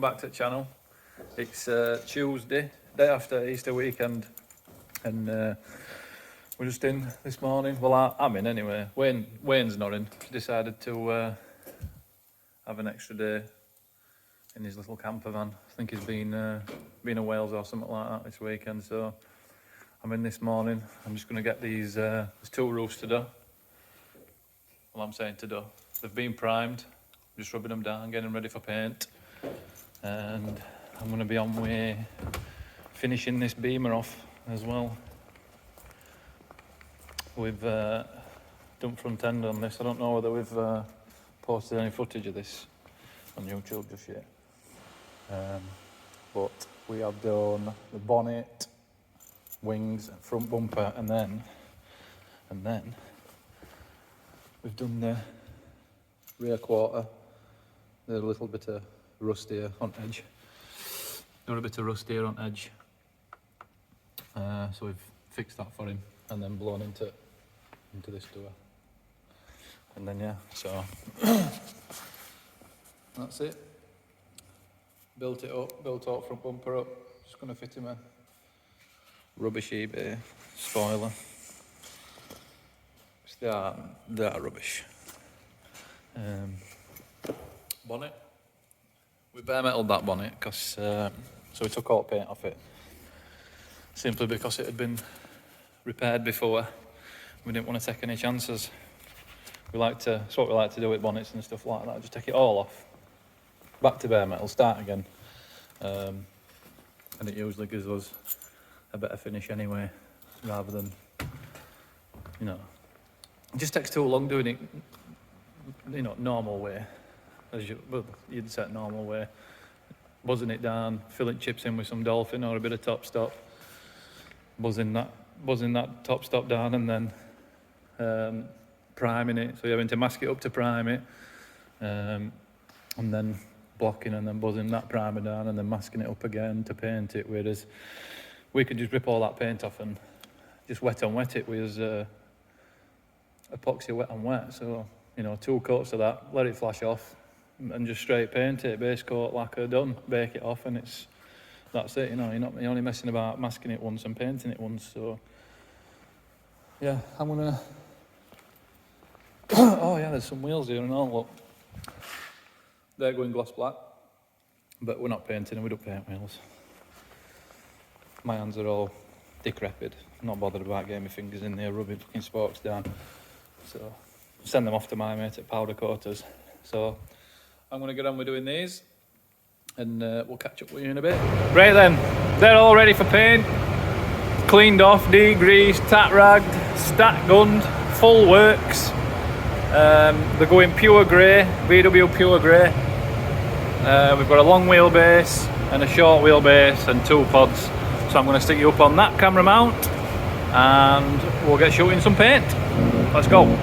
back to the channel. It's Tuesday, day after Easter weekend, and we're just in this morning. Well, I'm in anyway. Wayne's not in. Decided to have an extra day in his little camper van. I think he's been in Wales or something like that this weekend, so I'm in this morning. I'm just going to get these, there's 2 roofs to do. Well, I'm saying to do. They've been primed. I'm just rubbing them down, getting them ready for paint. And I'm going to be on way finishing this beamer off as well. We've done front end on this. I don't know whether we've posted any footage of this on YouTube just yet. But we have done the bonnet, wings, front bumper, and then we've done the rear quarter. There's a little bit of rust here on edge. Got a bit of rust here on edge. So we've fixed that for him and then blown into this door. And then yeah, so that's it. Built it up, built up front bumper up. Just gonna fit him a rubbish eBay spoiler. They are rubbish. Bonnet. We bare metaled that bonnet because so we took all the paint off it simply because it had been repaired before. We didn't want to take any chances. It's what we like to do with bonnets and stuff like that. Just take it all off, back to bare metal, start again, and it usually gives us a better finish anyway, rather than, you know, it just takes too long doing it, you know, normal way. You'd set normal way, buzzing it down, filling chips in with some dolphin or a bit of top stop, buzzing that top stop down, and then priming it. So you're having to mask it up to prime it, and then blocking and then buzzing that primer down and then masking it up again to paint it. Whereas we could just rip all that paint off and just wet and wet it with epoxy wet and wet. So, you know, 2 coats of that, let it flash off, and just straight paint it, base coat, lacquer, done, bake it off, and that's it. You know, you're only messing about masking it once and painting it once. So yeah, I'm gonna oh yeah, there's some wheels here and all. Look, they're going gloss black, but we're not painting them. We don't paint wheels. My hands are all decrepit. I'm not bothered about getting my fingers in there rubbing fucking spokes down. So send them off to my mate at Powder Coaters. So I'm going to get on with doing these, and we'll catch up with you in a bit. Right then, they're all ready for paint. Cleaned off, degreased, tack ragged, stack gunned, full works. They're going pure grey, VW pure grey. We've got a long wheelbase and a short wheelbase and 2 pods. So I'm going to stick you up on that camera mount and we'll get shooting some paint. Let's go.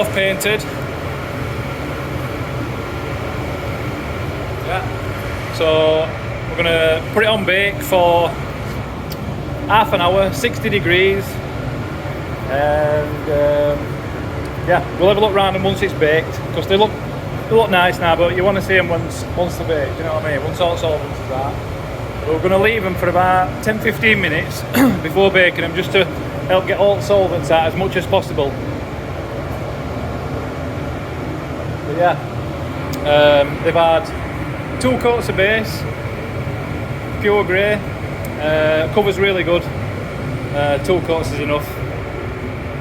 off painted. Yeah. So we're gonna put it on bake for half an hour, 60 degrees, and yeah, we'll have a look around them once it's baked, because they look nice now, but you want to see them once they're baked, you know what I mean, once all solvents is that. But we're going to leave them for about 10-15 minutes before baking them, just to help get all the solvents out as much as possible. But yeah, they've had 2 coats of base, pure grey, cover's really good, 2 coats is enough,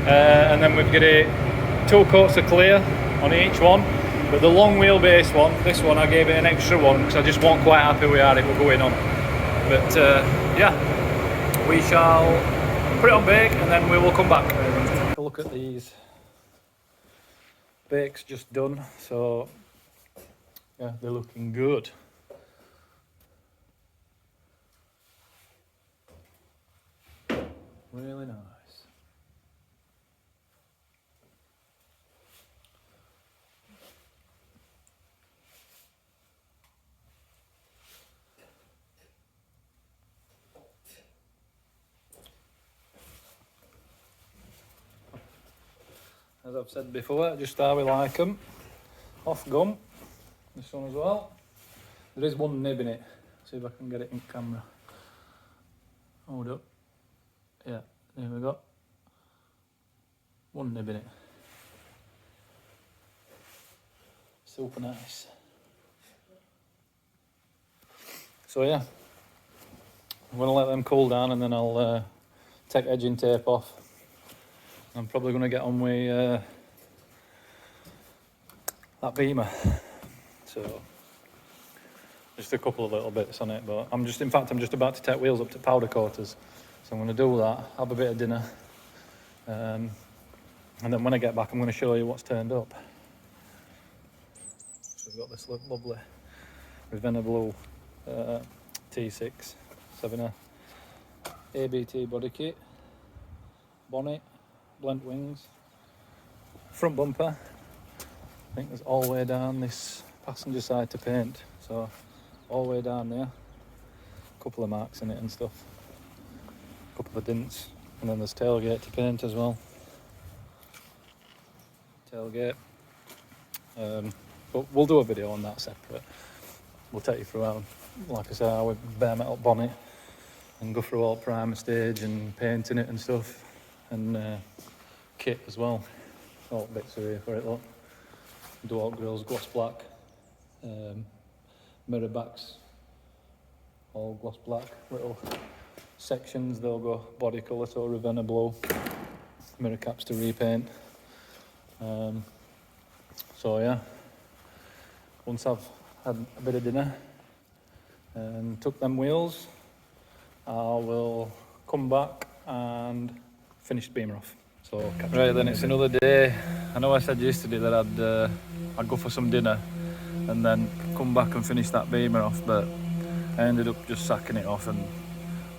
and then we've got 2 coats of clear on each one. But the long wheelbase one, this one, I gave it an extra one because I just wasn't quite happy with how it was going on. But yeah, we shall put it on bake and then we will come back. Take a look at these bakes just done. So yeah, they're looking good. Really nice. As I've said before, just how we like them. Off gum. This one as well. There is one nib in it. See if I can get it in camera. Hold up. Yeah, there we go. One nib in it. Super nice. So yeah, I'm going to let them cool down and then I'll take edging tape off. I'm probably going to get on with that beamer. So just a couple of little bits on it, but I'm just about to take wheels up to powder coaters. So I'm going to do that, have a bit of dinner, and then when I get back I'm going to show you what's turned up. So we've got this lovely Ravenna Blue T6 7er ABT body kit, bonnet, blent wings, front bumper. I think there's all the way down this passenger side to paint, so all the way down there. A couple of marks in it and stuff, a couple of dents, and then there's tailgate to paint as well. Tailgate, but we'll do a video on that separate. We'll take you through how, like I said, our bare metal bonnet, and go through all primer stage and painting it and stuff, and kit as well. All bits are here for it, look. Dual grills, gloss black, mirror backs, all gloss black. Little sections, they'll go body colour, so Ravenna blue. Mirror caps to repaint. So yeah, once I've had a bit of dinner and took them wheels, I will come back and finish the beamer off. So right then, it's another day. I know I said yesterday that I'd go for some dinner and then come back and finish that beamer off, but I ended up just sacking it off and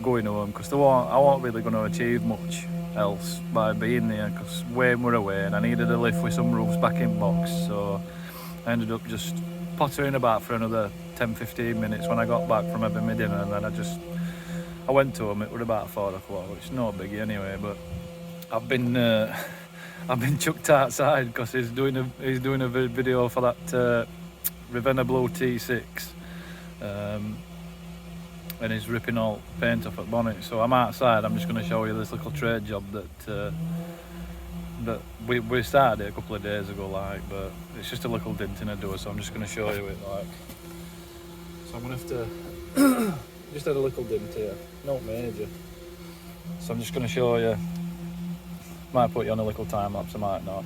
going home, because I wasn't really going to achieve much else by being there, because Wayne were away and I needed a lift with some roofs back in box. So I ended up just pottering about for another 10-15 minutes when I got back from having my dinner, and then I went to him. It was about 4 o'clock, which is no biggie anyway, but I've been chucked outside because he's doing a video for that Ravenna Blue T6, and he's ripping all paint off at bonnet. So I'm outside. I'm just going to show you this little trade job that we started it a couple of days ago, like, but it's just a little dent in a door. So I'm just going to show you it, like. So I'm going to have to just had a little dent here, not major. So I'm just going to show you. Might put you on a little time lapse, I might not,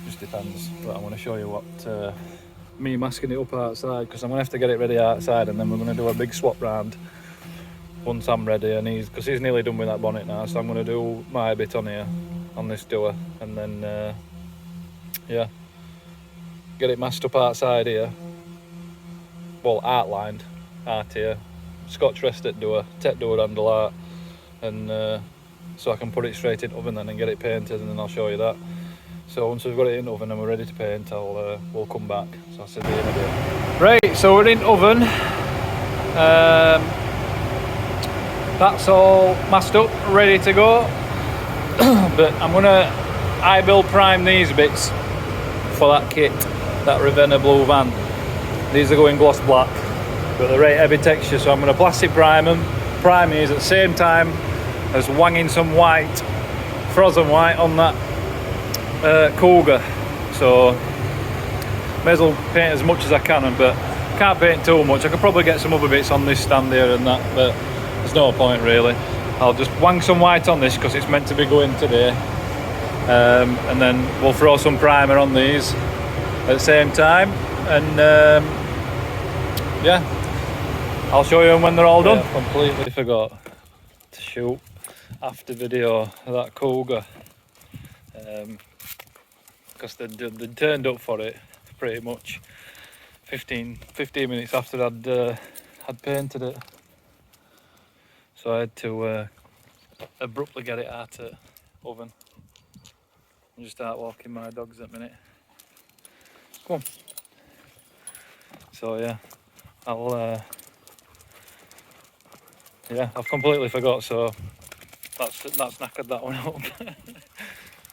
just depends. But I'm going to show you what me masking it up outside, because I'm going to have to get it ready outside, and then we're going to do a big swap round once I'm ready, and because he's nearly done with that bonnet now. So I'm going to do my bit on here, on this door, and then yeah, get it masked up outside here, well, outlined out here, scotch rest at door, take door handle out, and so I can put it straight in oven then and get it painted, and then I'll show you that. So once we've got it in the oven and we're ready to paint, we'll come back. So I'll see you in a bit. Right, so we're in oven. That's all masked up, ready to go. But I'm gonna I-build prime these bits for that kit, that Ravenna blue van. These are going gloss black, but they're right heavy texture, so I'm gonna plastic prime these at the same time as wanging some white, frozen white on that Cougar. So may as well paint as much as I can, but can't paint too much. I could probably get some other bits on this stand here and that, but there's no point really. I'll just wang some white on this because it's meant to be going today, and then we'll throw some primer on these at the same time, and yeah, I'll show you when they're all done. I completely forgot to shoot after video of that Cougar, because they turned up for it pretty much 15 minutes after I'd painted it, so I had to abruptly get it out of oven and just start walking my dogs at the minute. Come on. So yeah, I've completely forgot, so that's knackered that one up.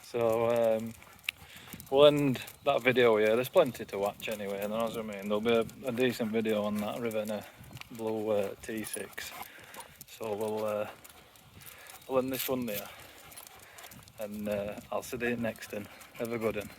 So we'll end that video here. There's plenty to watch anyway, and as I mean, there'll be a decent video on that Ravenna blue T6. So we'll end this one there, and I'll see you next one. Have a good one.